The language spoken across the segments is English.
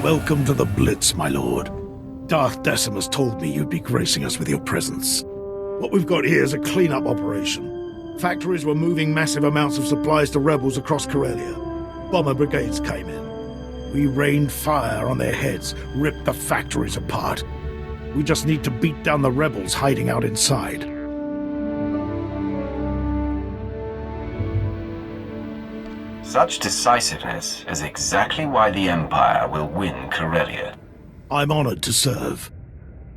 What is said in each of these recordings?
Welcome to the Blitz, my lord. Darth Decimus told me you'd be gracing us with your presence. What we've got here is a clean-up operation. Factories were moving massive amounts of supplies to rebels across Corellia. Bomber brigades came in. We rained fire on their heads, ripped the factories apart. We just need to beat down the rebels hiding out inside. Such decisiveness is exactly why the Empire will win Corellia. I'm honored to serve.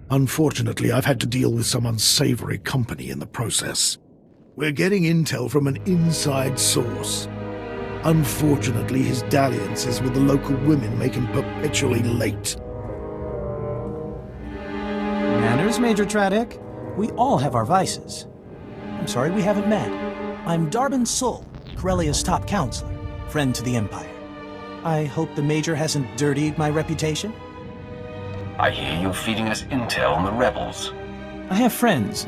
Unfortunately, I've had to deal with some unsavory company in the process. We're getting intel from an inside source. Unfortunately, his dalliances with the local women make him perpetually late. Manners, Major Tradick. We all have our vices. I'm sorry we haven't met. I'm Darbin Sul, Corellia's top counselor, friend to the Empire. I hope the Major hasn't dirtied my reputation. I hear you're feeding us intel on the rebels. I have friends,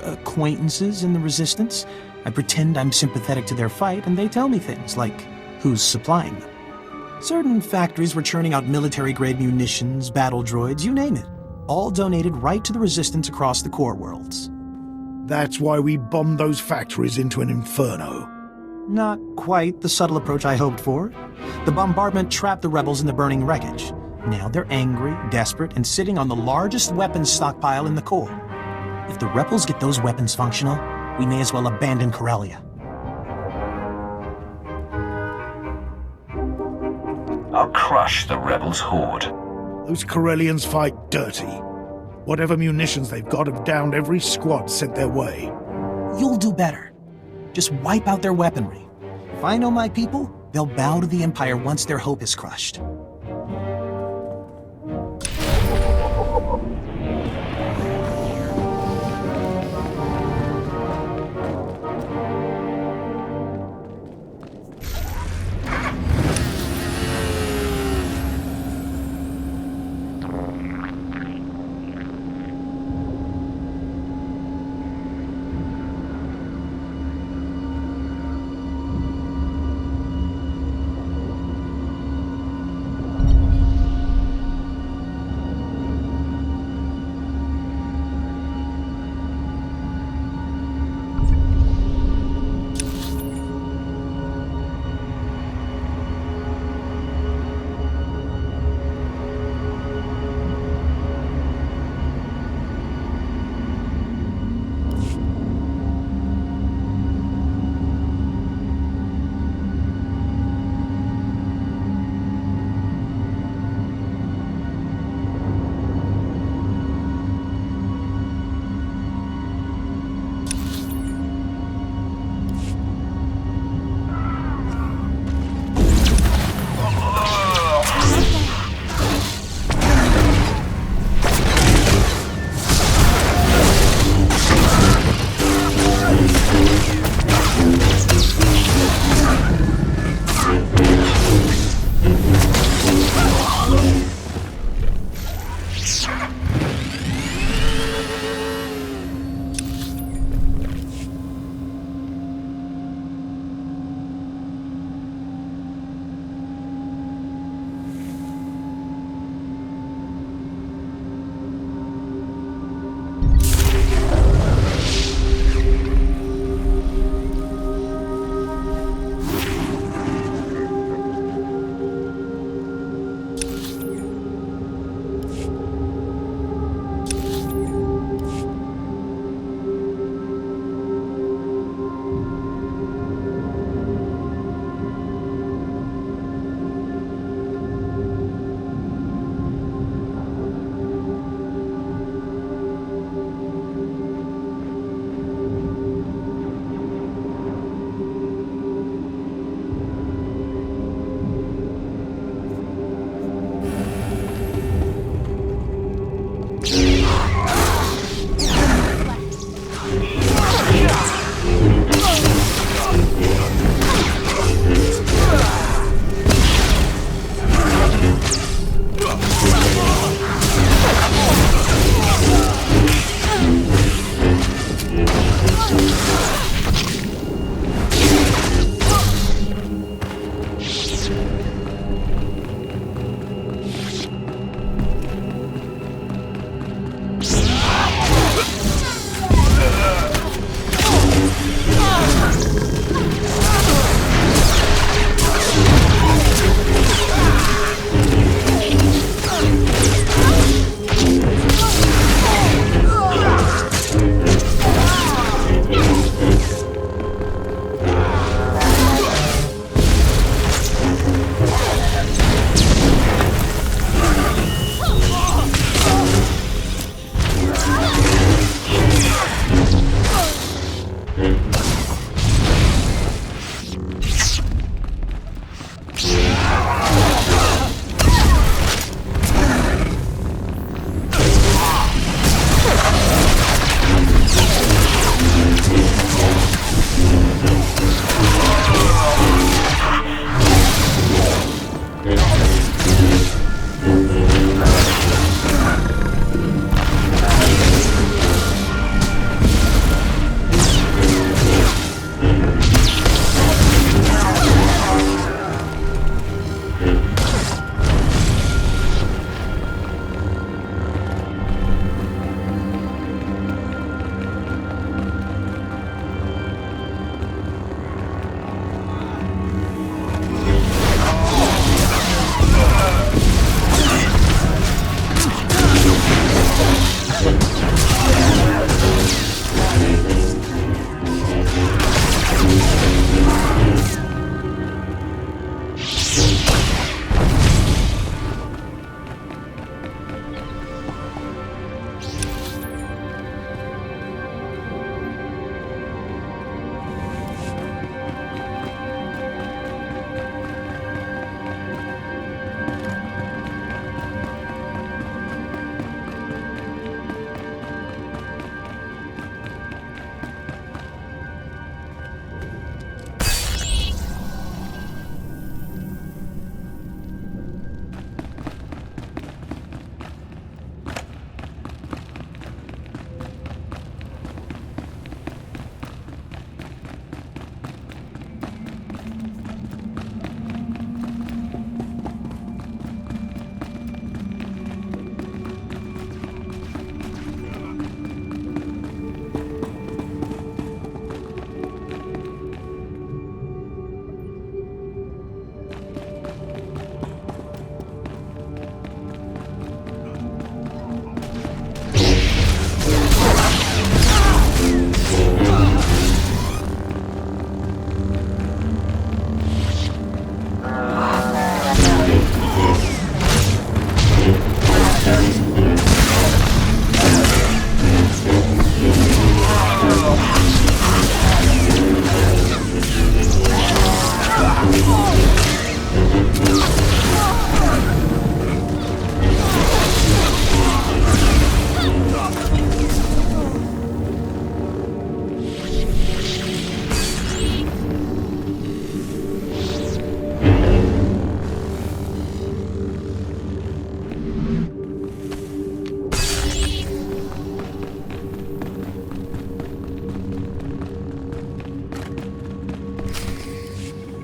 acquaintances in the Resistance. I pretend I'm sympathetic to their fight, and they tell me things like who's supplying them. Certain factories were churning out military-grade munitions, battle droids, you name it. All donated right to the Resistance across the core worlds. That's why we bombed those factories into an inferno. Not quite the subtle approach I hoped for. The bombardment trapped the rebels in the burning wreckage. Now they're angry, desperate, and sitting on the largest weapons stockpile in the core. If the rebels get those weapons functional, we may as well abandon Corellia. I'll crush the rebels' horde. Those Corellians fight dirty. Whatever munitions they've got have downed every squad sent their way. You'll do better. Just wipe out their weaponry. If I know my people, they'll bow to the Empire once their hope is crushed.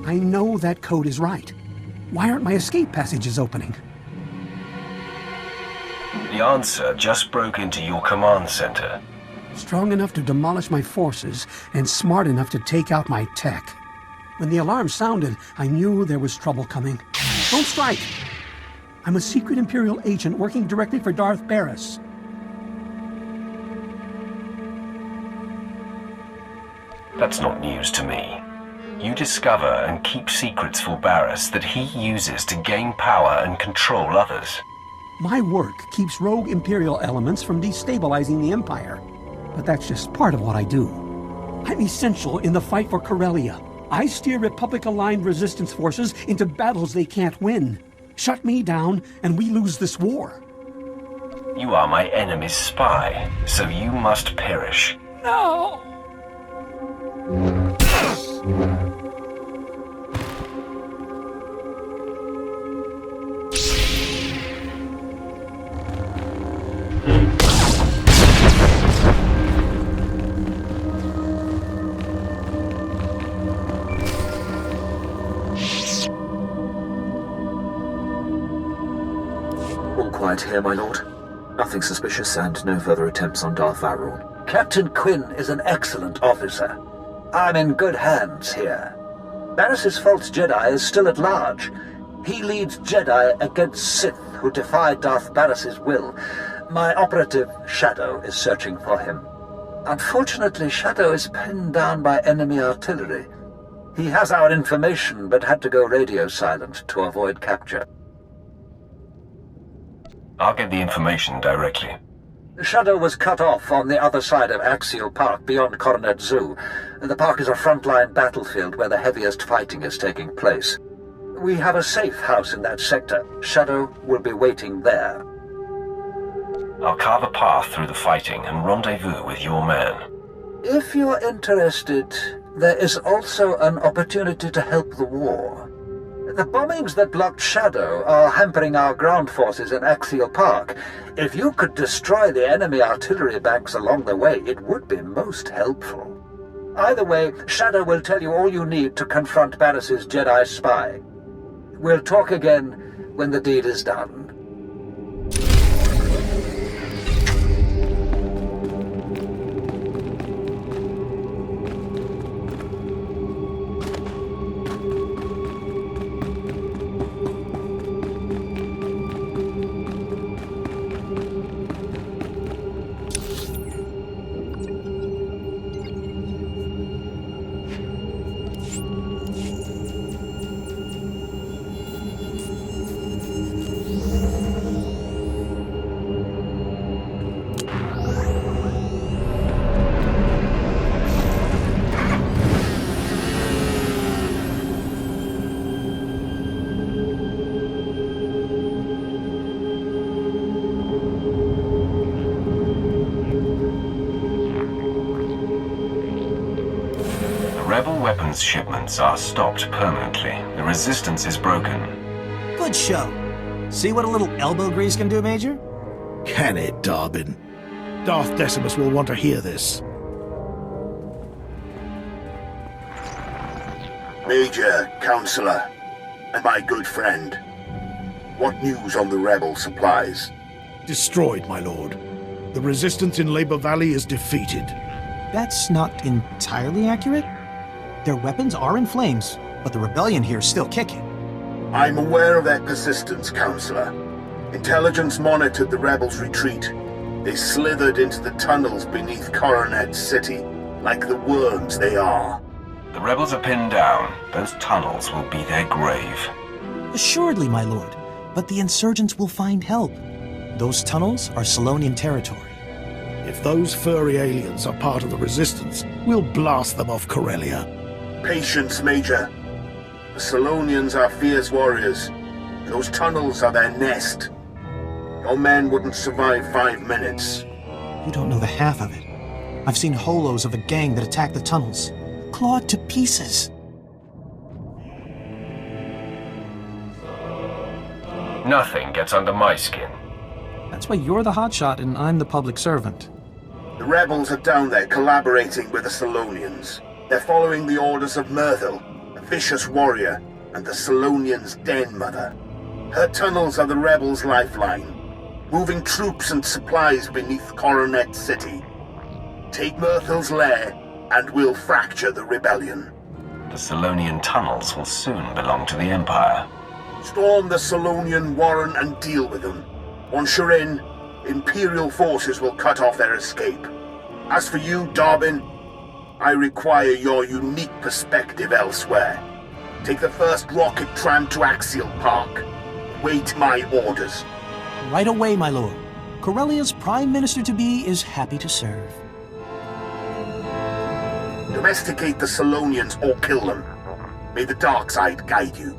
I know that code is right. Why aren't my escape passages opening? The answer just broke into your command center. Strong enough to demolish my forces and smart enough to take out my tech. When the alarm sounded, I knew there was trouble coming. Don't strike! I'm a secret Imperial agent working directly for Darth Beldius. That's not news to me. You discover and keep secrets for Barriss that he uses to gain power and control others. My work keeps rogue Imperial elements from destabilizing the Empire. But that's just part of what I do. I'm essential in the fight for Corellia. I steer Republic-aligned resistance forces into battles they can't win. Shut me down, and we lose this war. You are my enemy's spy, so you must perish. No! All quiet here, my lord. Nothing suspicious and no further attempts on Darth Valron. Captain Quinn is an excellent officer. I'm in good hands here. Barriss's false Jedi is still at large. He leads Jedi against Sith who defy Darth Barriss's will. My operative, Shadow, is searching for him. Unfortunately, Shadow is pinned down by enemy artillery. He has our information, but had to go radio silent to avoid capture. I'll get the information directly. Shadow was cut off on the other side of Axial Park, beyond Coronet Zoo. The park is a frontline battlefield where the heaviest fighting is taking place. We have a safe house in that sector. Shadow will be waiting there. I'll carve a path through the fighting and rendezvous with your man. If you're interested, there is also an opportunity to help the war. The bombings that blocked Shadow are hampering our ground forces in Axial Park. If you could destroy the enemy artillery banks along the way, it would be most helpful. Either way, Shadow will tell you all you need to confront Barriss's Jedi spy. We'll talk again when the deed is done. rebel weapons shipments are stopped permanently. The resistance is broken. Good show. See what a little elbow grease can do, Major? Can it, Darbin? Darth Decimus will want to hear this. Major, Counselor, and my good friend. What news on the rebel supplies? Destroyed, my lord. The resistance in Labor Valley is defeated. That's not entirely accurate. Their weapons are in flames, but the rebellion here is still kicking. I'm aware of their persistence, Counselor. Intelligence monitored the rebels' retreat. They slithered into the tunnels beneath Coronet City, like the worms they are. The rebels are pinned down. Those tunnels will be their grave. Assuredly, my lord, but the insurgents will find help. Those tunnels are Solonian territory. If those furry aliens are part of the resistance, we'll blast them off Corellia. Patience, Major. The Solonians are fierce warriors. Those tunnels are their nest. Your men wouldn't survive 5 minutes. You don't know the half of it. I've seen holos of a gang that attacked the tunnels, clawed to pieces. Nothing gets under my skin. That's why you're the hotshot and I'm the public servant. The rebels are down there collaborating with the Solonians. They're following the orders of Myrtle, a vicious warrior, and the Solonians' den mother. Her tunnels are the rebels' lifeline, moving troops and supplies beneath Coronet City. Take Myrtle's lair, and we'll fracture the rebellion. The Solonian tunnels will soon belong to the Empire. Storm the Solonian warren and deal with them. Once you're in, Imperial forces will cut off their escape. As for you, Darbin, I require your unique perspective elsewhere. Take the first rocket tram to Axial Park. Wait my orders. Right away, my lord. Corellia's Prime Minister-to-be is happy to serve. Domesticate the Solonians or kill them. May the dark side guide you.